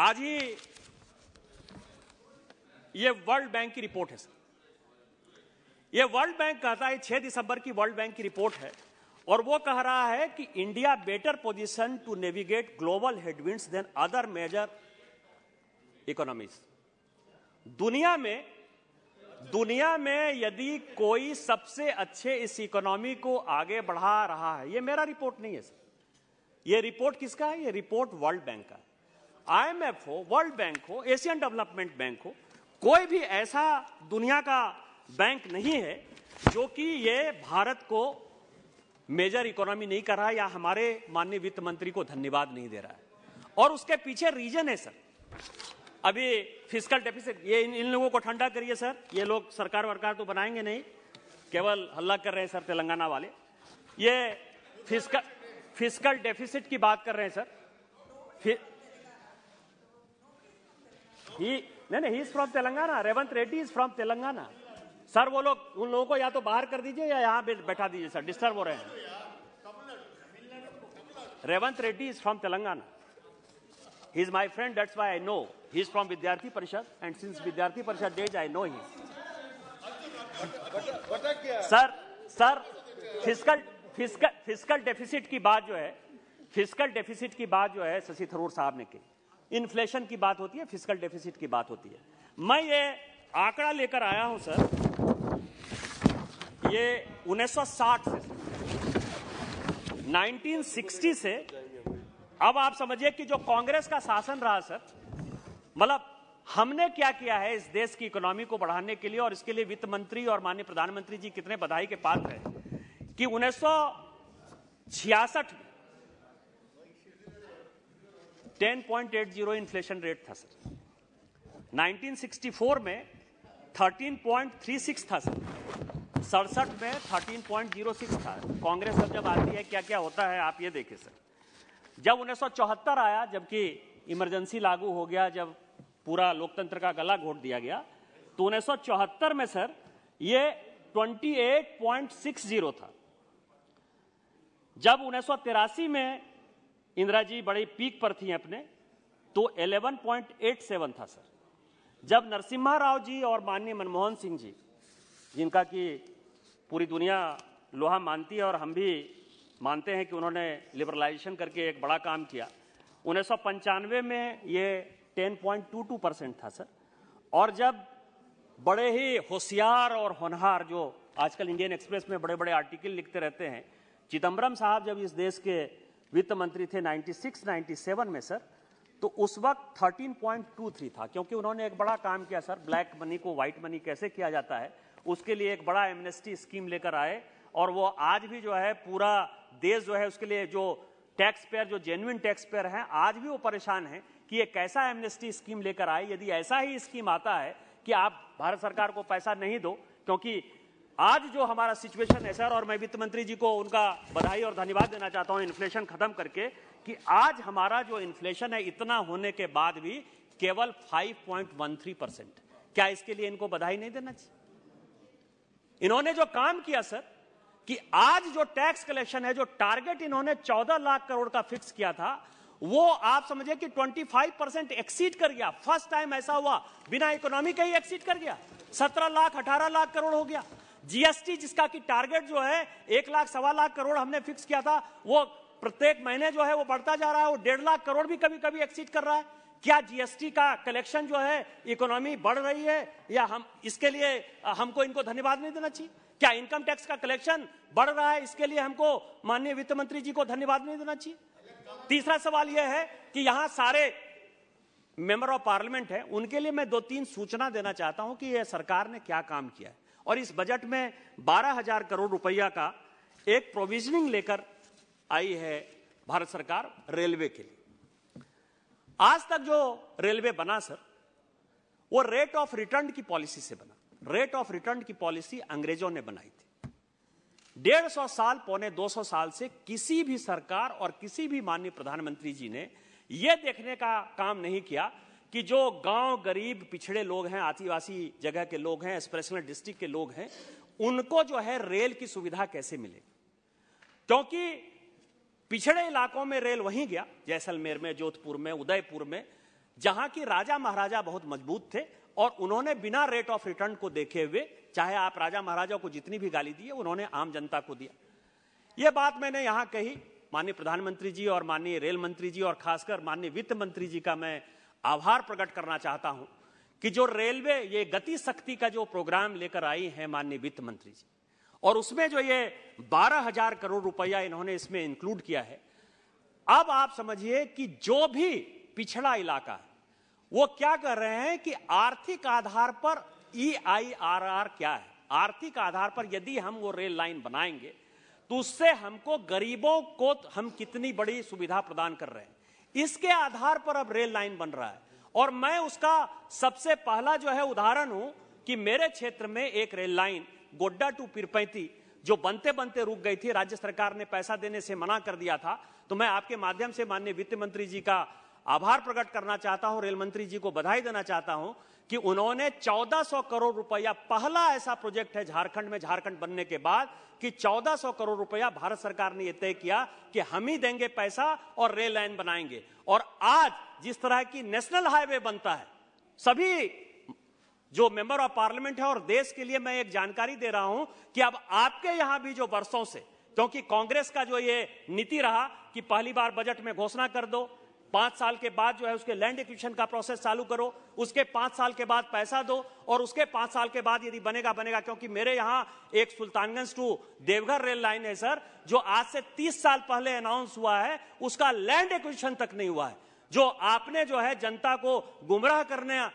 आज ही ये world bank की रिपोर्ट है सर। ये वर्ल्ड बैंक कहता है 6 दिसंबर की वर्ल्ड बैंक की रिपोर्ट है और वो कह रहा है कि India better position to navigate global headwinds than other major economies. दुनिया में यदि कोई सबसे अच्छे इस इकोनॉमी को आगे बढ़ा रहा है, ये मेरा रिपोर्ट नहीं है सर, ये रिपोर्ट किसका है? ये रिपोर्ट वर्ल्ड बैंक का है। IMF हो, वर्ल्ड बैंक हो, एशियन डेवलपमेंट बैंक हो, कोई भी ऐसा दुनिया का बैंक नहीं है जो कि ये भारत को मेजर इकोनॉमी नहीं कर रहा है या हमारे माननीय वित्त मंत्री को धन्यवाद नहीं दे रहा है। और उसके पीछे रीजन है सर, अभी फिस्कल डेफिसिट, ये इन लोगों को ठंडा करिए सर, ये लोग सरकार वरकार तो बनाएंगे नहीं, केवल हल्ला कर रहे हैं सर तेलंगाना वाले। ये फिस्कल डेफिसिट की बात कर रहे हैं सर। नहीं, he is from Telangana, Revanth Reddy is from Telangana sir. वो लोग, उन लोगों को या तो बाहर कर दीजिए या यहां बैठा दीजिए सर, डिस्टर्ब हो रहे हैं। Revanth Reddy is from Telangana, he is my friend, that's why I know he is from Vidyarthi Parishad and since Vidyarthi Parishad days I know him. Sir fiscal deficit की बात जो है, फिस्कल डेफिसिट की बात जो है शशि थरूर साहब ने की, इन्फ्लेशन की बात होती है, फिस्कल डेफिसिट की बात होती है। मैं ये आंकड़ा लेकर आया हूं सर, ये 1960 से 1960 से अब आप समझिए कि जो कांग्रेस का शासन रहा सर, मतलब हमने क्या किया है इस देश की इकोनॉमी को बढ़ाने के लिए, और इसके लिए वित्त मंत्री और माननीय प्रधानमंत्री जी कितने बधाई के पात्र हैं कि 1966 में 10.80 इन्फ्लेशन रेट था सर, 1964 में 13.36 था सर, 67 में 13.06 था। कांग्रेस जब आती है क्या क्या होता है आप ये देखें सर। जब 1974 आया, जबकि इमरजेंसी लागू हो गया, जब पूरा लोकतंत्र का गला घोट दिया गया, तो 1974 में सर ये 28.60 था। जब 1983 में इंदिरा जी बड़ी पीक पर थी अपने, तो 11.87 था सर। जब नरसिम्हा राव जी और माननीय मनमोहन सिंह जी, जिनका कि पूरी दुनिया लोहा मानती है और हम भी मानते हैं कि उन्होंने लिबरलाइजेशन करके एक बड़ा काम किया, 1995 में ये 10.22% था सर। और जब बड़े ही होशियार और होनहार, जो आजकल इंडियन एक्सप्रेस में बड़े बड़े आर्टिकल लिखते रहते हैं, चिदम्बरम साहब जब इस देश के वित्त मंत्री थे 96-97 में सर, तो उस वक्त 13.23 था, क्योंकि उन्होंने एक बड़ा काम किया सर, ब्लैक मनी को व्हाइट मनी कैसे किया जाता है उसके लिए एक बड़ा एमनेस्टी स्कीम लेकर आए। और वो आज भी जो है पूरा देश जो है उसके लिए, जो टैक्स पेयर, जो जेन्युइन टैक्स पेयर हैं, आज भी वो परेशान हैं कि ये कैसा एमनेस्टी स्कीम लेकर आए। यदि ऐसा ही स्कीम आता है कि आप भारत सरकार को पैसा नहीं दो, क्योंकि आज जो हमारा सिचुएशन है सर, और मैं वित्त मंत्री जी को उनका बधाई और धन्यवाद देना चाहता हूं इन्फ्लेशन खत्म करके, कि आज हमारा जो इन्फ्लेशन है इतना होने के बाद भी केवल 5.13%। क्या इसके लिए इनको बधाई नहीं देना चाहिए? इन्होंने जो काम किया सर, कि आज जो टैक्स कलेक्शन है, जो टारगेट इन्होंने 14 लाख करोड़ का फिक्स किया था, वो आप समझिए कि 25% एक्सीड कर गया। फर्स्ट टाइम ऐसा हुआ, बिना इकोनॉमी के ही एक्सीड कर गया, 17 लाख 18 लाख करोड़ हो गया। जीएसटी जिसका कि टारगेट जो है 1 लाख 1.25 लाख करोड़ हमने फिक्स किया था, वो प्रत्येक महीने जो है वो बढ़ता जा रहा है, वो 1.5 लाख करोड़ भी कभी कभी एक्सीड कर रहा है। क्या जीएसटी का कलेक्शन जो है, इकोनॉमी बढ़ रही है, या हम इसके लिए हमको इनको धन्यवाद नहीं देना चाहिए? क्या इनकम टैक्स का कलेक्शन बढ़ रहा है, इसके लिए हमको माननीय वित्त मंत्री जी को धन्यवाद नहीं देना चाहिए? तीसरा सवाल यह है कि यहां सारे मेंबर ऑफ पार्लियामेंट हैं, उनके लिए मैं 2-3 सूचना देना चाहता हूं कि यह सरकार ने क्या काम किया है। और इस बजट में 12,000 करोड़ रुपया का एक प्रोविजनिंग लेकर आई है भारत सरकार रेलवे के लिए। आज तक जो रेलवे बना सर, वो रेट ऑफ रिटर्न की पॉलिसी से बना। रेट ऑफ रिटर्न की पॉलिसी अंग्रेजों ने बनाई थी। 150 साल, पौने 200 साल से किसी भी सरकार और किसी भी माननीय प्रधानमंत्री जी ने यह देखने का काम नहीं किया कि जो गांव, गरीब, पिछड़े लोग हैं, आदिवासी जगह के लोग हैं, एस्पिरेशनल डिस्ट्रिक्ट के लोग हैं, उनको जो है रेल की सुविधा कैसे मिले। क्योंकि पिछड़े इलाकों में रेल वहीं गया, जैसलमेर में, जोधपुर में, उदयपुर में, जहां की राजा महाराजा बहुत मजबूत थे और उन्होंने बिना रेट ऑफ रिटर्न को देखे हुए, चाहे आप राजा महाराजा को जितनी भी गाली दी, उन्होंने आम जनता को दिया। यह बात मैंने यहां कही, माननीय प्रधानमंत्री जी और माननीय रेल मंत्री जी और खासकर माननीय वित्त मंत्री जी का मैं आभार प्रकट करना चाहता हूं कि जो रेलवे ये गति शक्ति का जो प्रोग्राम लेकर आई है माननीय वित्त मंत्री जी, और उसमें जो ये 12,000 करोड़ रुपया इन्होंने इसमें इंक्लूड किया है। अब आप समझिए कि जो भी पिछड़ा इलाका है वो क्या कर रहे हैं कि आर्थिक आधार पर EIRR क्या है, आर्थिक आधार पर यदि हम वो रेल लाइन बनाएंगे तो उससे हमको गरीबों को हम कितनी बड़ी सुविधा प्रदान कर रहे हैं, इसके आधार पर अब रेल लाइन बन रहा है। और मैं उसका सबसे पहला जो है उदाहरण हूं कि मेरे क्षेत्र में एक rail line Godda to Pirpainti जो बनते बनते रुक गई थी, राज्य सरकार ने पैसा देने से मना कर दिया था। तो मैं आपके माध्यम से माननीय वित्त मंत्री जी का आभार प्रकट करना चाहता हूं, रेल मंत्री जी को बधाई देना चाहता हूं कि उन्होंने 1400 करोड़ रुपया, पहला ऐसा प्रोजेक्ट है झारखंड में, झारखंड बनने के बाद, कि 1400 करोड़ रुपया भारत सरकार ने यह तय किया कि हम ही देंगे पैसा और रेल लाइन बनाएंगे। और आज जिस तरह की नेशनल हाईवे बनता है, सभी जो मेंबर ऑफ पार्लियामेंट है और देश के लिए मैं एक जानकारी दे रहा हूं कि अब आपके यहां भी जो वर्षों से, क्योंकि कांग्रेस का जो ये नीति रहा कि पहली बार बजट में घोषणा कर दो, 5 साल के बाद जो है उसके लैंड एक्विजिशन का प्रोसेस चालू करो, उसके 5 साल के बाद पैसा दो और उसके 5 साल के बाद यदि बनेगा बनेगा। क्योंकि मेरे यहां एक Sultanganj to Deoghar rail line है सर, जो आज से 30 साल पहले अनाउंस हुआ है, उसका लैंड एक्विजिशन तक नहीं हुआ है। जो आपने जो है जनता को गुमराह करने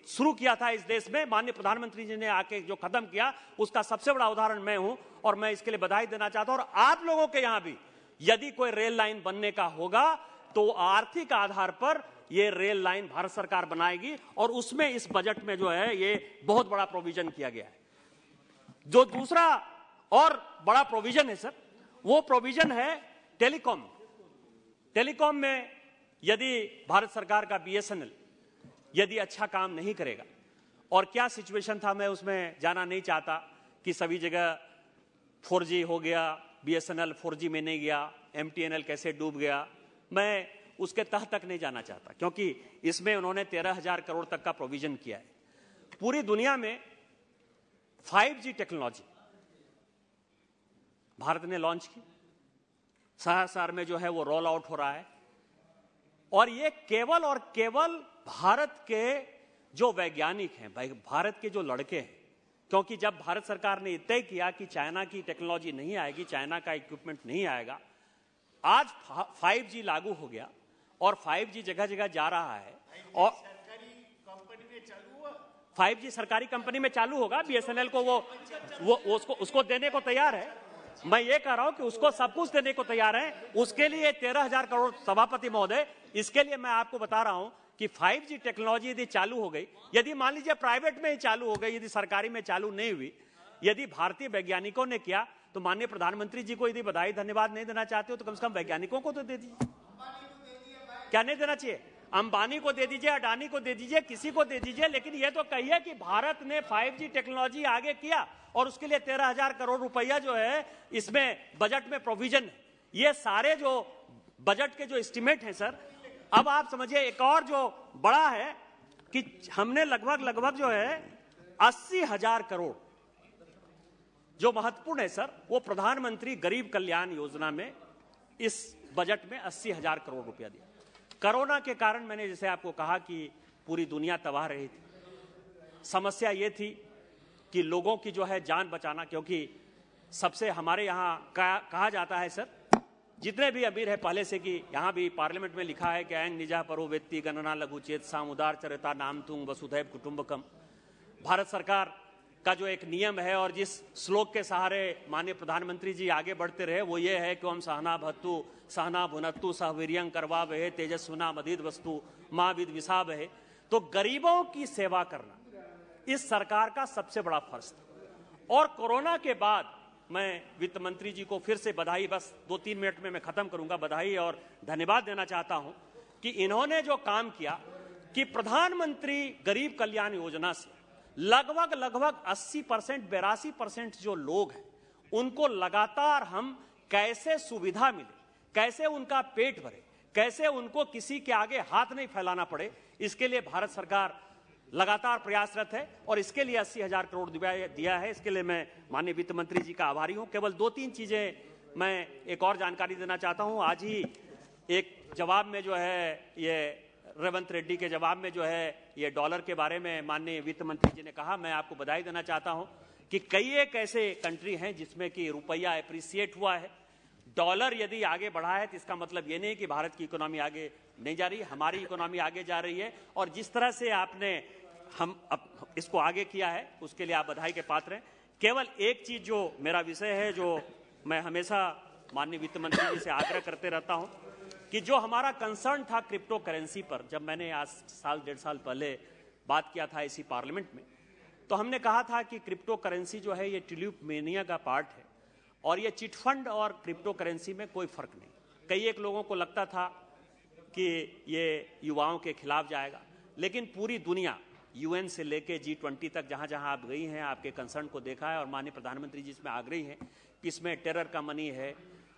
शुरू किया था इस देश में, माननीय प्रधानमंत्री जी ने आके जो खत्म किया, उसका सबसे बड़ा उदाहरण मैं हूं और मैं इसके लिए बधाई देना चाहता हूं। और आप लोगों के यहां भी यदि कोई रेल लाइन बनने का होगा तो आर्थिक आधार पर यह रेल लाइन भारत सरकार बनाएगी और उसमें इस बजट में जो है ये बहुत बड़ा प्रोविजन किया गया है। जो दूसरा और बड़ा प्रोविजन है सर, वो प्रोविजन है टेलीकॉम। टेलीकॉम में यदि भारत सरकार का BSNL यदि अच्छा काम नहीं करेगा, और क्या सिचुएशन था मैं उसमें जाना नहीं चाहता कि सभी जगह 4G हो गया, BSNL 4G में नहीं गया, MTNL कैसे डूब गया, मैं उसके तह तक नहीं जाना चाहता, क्योंकि इसमें उन्होंने 13,000 करोड़ तक का प्रोविजन किया है। पूरी दुनिया में 5G टेक्नोलॉजी भारत ने लॉन्च की, शहर में जो है वो रोल आउट हो रहा है, और ये केवल और केवल भारत के जो वैज्ञानिक हैं, भारत के जो लड़के हैं, क्योंकि जब भारत सरकार ने तय किया कि चाइना की टेक्नोलॉजी नहीं आएगी, चाइना का इक्विपमेंट नहीं आएगा, आज 5G लागू हो गया और 5G जगह जगह जा रहा है। और सरकारी कंपनी में चालू हुआ, 5G सरकारी कंपनी में चालू होगा, BSNL को वो उसको देने को तैयार है। मैं ये कह रहा हूं कि उसको सब कुछ देने को तैयार है। उसके लिए 13,000 करोड़ सभापति महोदय, इसके लिए मैं आपको बता रहा हूं कि 5G टेक्नोलॉजी यदि चालू हो गई, यदि मान लीजिए प्राइवेट में ही चालू हो गई, यदि सरकारी में चालू नहीं हुई, यदि भारतीय वैज्ञानिकों ने किया, तो माननीय प्रधानमंत्री जी को यदि बधाई धन्यवाद नहीं देना चाहते हो तो कम से कम वैज्ञानिकों को तो दे दीजिए। क्या नहीं देना चाहिए? अंबानी को दे दीजिए, अडानी को दे दीजिए, किसी को दे दीजिए, लेकिन यह तो कहिए कि भारत ने 5G टेक्नोलॉजी आगे किया और उसके लिए 13,000 करोड़ रुपया जो है इसमें बजट में प्रोविजन है। ये सारे जो बजट के जो एस्टिमेट हैं सर, अब आप समझिए एक और जो बड़ा है कि हमने लगभग जो है 80,000 करोड़, जो महत्वपूर्ण है सर, वो प्रधानमंत्री गरीब कल्याण योजना में इस बजट में 80,000 करोड़ रुपया दिया। कोरोना के कारण मैंने जैसे आपको कहा कि पूरी दुनिया तबाह रही थी, समस्या ये थी कि लोगों की जो है जान बचाना, क्योंकि सबसे हमारे यहाँ कहा जाता है सर, जितने भी अमीर है पहले से, कि यहाँ भी पार्लियामेंट में लिखा है कि ऐंग निजा परो व्यक्ति गणना लघुचेत साम उदार चरिता नाम तुंग वसुधैव कुटुंबकम। भारत सरकार का जो एक नियम है और जिस श्लोक के सहारे माननीय प्रधानमंत्री जी आगे बढ़ते रहे, वो ये है कि ओम सहना भत्तु सहना भुनत्तु सहवीर्यं करवावहे तेजस्विना मदीद वस्तु मां विद विषावहे। तो गरीबों की सेवा करना इस सरकार का सबसे बड़ा फर्ज था। और कोरोना के बाद मैं वित्त मंत्री जी को फिर से बधाई, बस 2-3 मिनट में मैं खत्म करूंगा, बधाई और धन्यवाद देना चाहता हूं कि इन्होंने जो काम किया कि प्रधानमंत्री गरीब कल्याण योजना से लगभग 80%, 82% जो लोग हैं उनको लगातार हम कैसे सुविधा मिले, कैसे उनका पेट भरे, कैसे उनको किसी के आगे हाथ नहीं फैलाना पड़े, इसके लिए भारत सरकार लगातार प्रयासरत है और इसके लिए 80,000 करोड़ दिया है। इसके लिए मैं माननीय वित्त मंत्री जी का आभारी हूं। केवल 2-3 चीजें मैं एक और जानकारी देना चाहता हूं। आज ही एक जवाब में जो है ये रेवंत रेड्डी के जवाब में जो है ये डॉलर के बारे में माननीय वित्त मंत्री जी ने कहा, मैं आपको बधाई देना चाहता हूं कि कई एक ऐसे कंट्री हैं जिसमें कि रुपया एप्रिसिएट हुआ है। डॉलर यदि आगे बढ़ा है तो इसका मतलब ये नहीं कि भारत की इकोनॉमी आगे नहीं जा रही, हमारी इकोनॉमी आगे जा रही है। और जिस तरह से आपने इसको आगे किया है उसके लिए आप बधाई के पात्र हैं। केवल एक चीज जो मेरा विषय है, जो मैं हमेशा माननीय वित्त मंत्री जी से आग्रह करते रहता हूं कि जो हमारा कंसर्न था क्रिप्टो करेंसी पर, जब मैंने आज 1.5 साल पहले बात किया था इसी पार्लियामेंट में, तो हमने कहा था कि क्रिप्टो करेंसी जो है ये ट्यूलिप मेनिया का पार्ट है और ये चिटफंड और क्रिप्टो करेंसी में कोई फर्क नहीं। कई एक लोगों को लगता था कि ये युवाओं के खिलाफ जाएगा, लेकिन पूरी दुनिया UN से लेके G20 तक जहां जहां आप गई हैं, आपके कंसर्न को देखा है और माननीय प्रधानमंत्री जी इसमें आग्रही हैं कि इसमें टेरर का मनी है,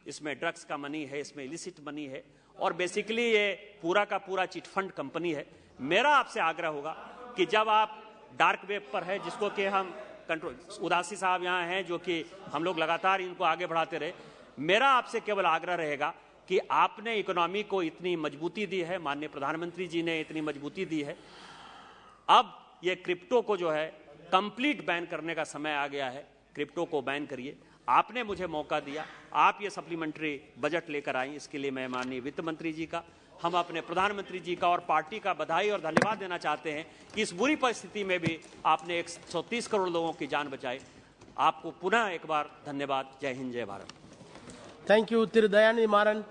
इसमें ड्रग्स का मनी है, इसमें इलिसिट मनी है और बेसिकली ये पूरा का पूरा चिटफंड कंपनी है। मेरा आपसे आग्रह होगा कि जब आप डार्क वेब पर है, जिसको कि हम कंट्रोल, उदासी साहब यहाँ हैं जो कि हम लोग लगातार इनको आगे बढ़ाते रहे, मेरा आपसे केवल आग्रह रहेगा कि आपने इकोनॉमी को इतनी मजबूती दी है, माननीय प्रधानमंत्री जी ने इतनी मजबूती दी है, अब ये क्रिप्टो को जो है कंप्लीट बैन करने का समय आ गया है। क्रिप्टो को बैन करिए। आपने मुझे मौका दिया, आप ये सप्लीमेंट्री बजट लेकर आई, इसके लिए मैं माननीय वित्त मंत्री जी का, हम अपने प्रधानमंत्री जी का और पार्टी का बधाई और धन्यवाद देना चाहते हैं कि इस बुरी परिस्थिति में भी आपने 130 करोड़ लोगों की जान बचाई। आपको पुनः एक बार धन्यवाद। जय हिंद, जय Bharat. Thank you. Thiru Dayanidhi Maran